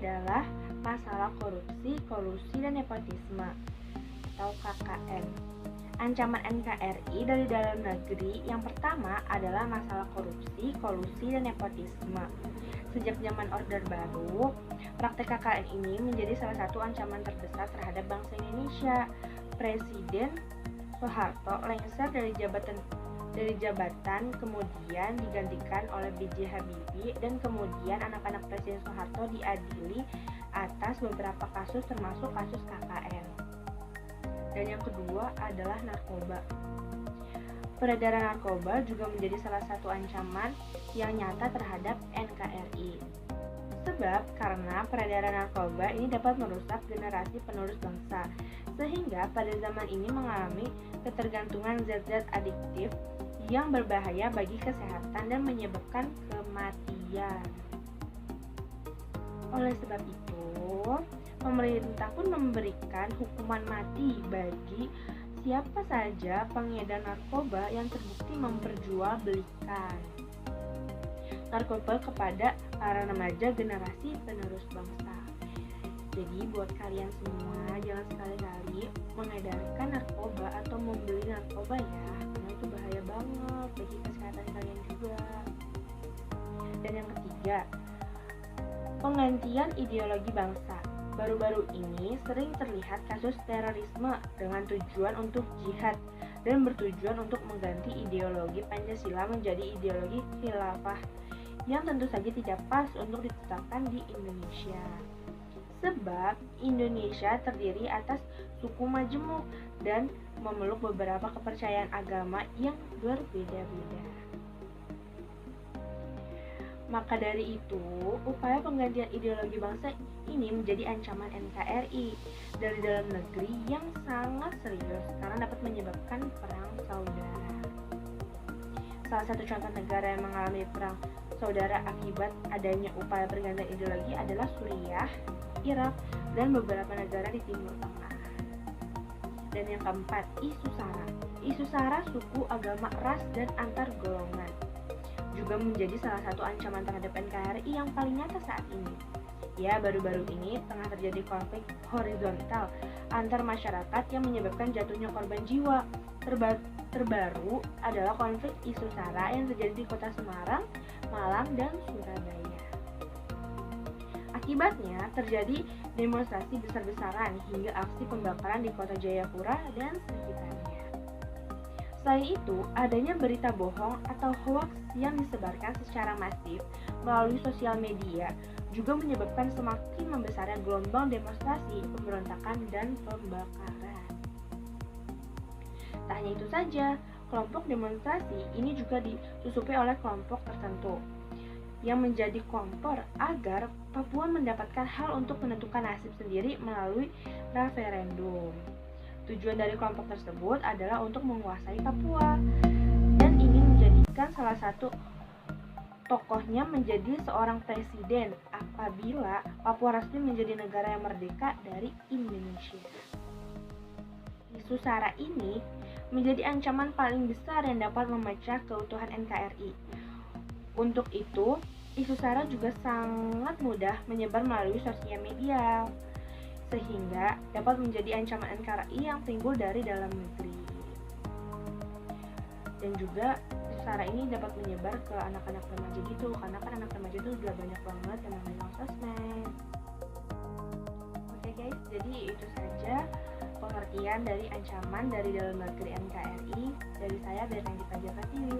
adalah masalah korupsi, kolusi, dan nepotisme atau KKN. Ancaman NKRI dari dalam negeri yang pertama adalah masalah korupsi, kolusi, dan nepotisme. Sejak zaman Orde Baru, praktek KKN ini menjadi salah satu ancaman terbesar terhadap bangsa Indonesia. Presiden Soeharto lengser dari jabatan kemudian digantikan oleh B.J. Habibie, dan kemudian anak-anak Presiden Soeharto diadili atas beberapa kasus termasuk kasus KKN. Dan yang kedua adalah narkoba. Peredaran narkoba juga menjadi salah satu ancaman yang nyata terhadap NKRI. Sebab karena peredaran narkoba ini dapat merusak generasi penerus bangsa, sehingga pada zaman ini mengalami ketergantungan zat-zat adiktif yang berbahaya bagi kesehatan dan menyebabkan kematian. Oleh sebab itu, pemerintah pun memberikan hukuman mati bagi siapa saja pengedar narkoba yang terbukti memperjualbelikan narkoba kepada para remaja generasi penerus bangsa. Jadi buat kalian semua, jangan sekali-kali mengedarkan narkoba atau membeli narkoba ya, karena itu bahaya banget bagi kesehatan kalian juga. Dan yang ketiga, penggantian ideologi bangsa. Baru-baru ini sering terlihat kasus terorisme dengan tujuan untuk jihad dan bertujuan untuk mengganti ideologi Pancasila menjadi ideologi khilafah yang tentu saja tidak pas untuk ditetapkan di Indonesia. Sebab Indonesia terdiri atas suku majemuk dan memeluk beberapa kepercayaan agama yang berbeda-beda. Maka dari itu, upaya penggantian ideologi bangsa ini menjadi ancaman NKRI dari dalam negeri yang sangat serius karena dapat menyebabkan perang saudara. Salah satu contoh negara yang mengalami perang saudara akibat adanya upaya pergantian ideologi adalah Suriah, Irak, dan beberapa negara di Timur Tengah. Dan yang keempat, isu SARA. Isu SARA suku, agama, ras, dan antar golongan juga menjadi salah satu ancaman terhadap NKRI yang paling nyata saat ini. Ya, baru-baru ini tengah terjadi konflik horizontal antar masyarakat yang menyebabkan jatuhnya korban jiwa. Terbaru adalah konflik isu SARA yang terjadi di kota Semarang, Malang, dan Surabaya. Akibatnya terjadi demonstrasi besar-besaran hingga aksi pembakaran di kota Jayapura dan sekitarnya. Selain itu, adanya berita bohong atau hoax yang disebarkan secara masif melalui sosial media juga menyebabkan semakin membesarnya gelombang demonstrasi, pemberontakan, dan pembakaran. Tak hanya itu saja, kelompok demonstrasi ini juga disusupi oleh kelompok tertentu yang menjadi kompor agar Papua mendapatkan hak untuk menentukan nasib sendiri melalui referendum. Tujuan dari kelompok tersebut adalah untuk menguasai Papua dan ingin menjadikan salah satu tokohnya menjadi seorang presiden apabila Papua resmi menjadi negara yang merdeka dari Indonesia. Isu SARA ini menjadi ancaman paling besar yang dapat memecah keutuhan NKRI. Untuk itu, isu SARA juga sangat mudah menyebar melalui sosial media, sehingga dapat menjadi ancaman NKRI yang timbul dari dalam negeri. Dan juga isu SARA ini dapat menyebar ke anak-anak remaja gitu, karena kan anak remaja itu sudah banyak banget yang memegang sosmed. Oke guys, jadi itu saja pengertian dari ancaman dari dalam negeri NKRI dari saya, Bernadita Jakatiwi.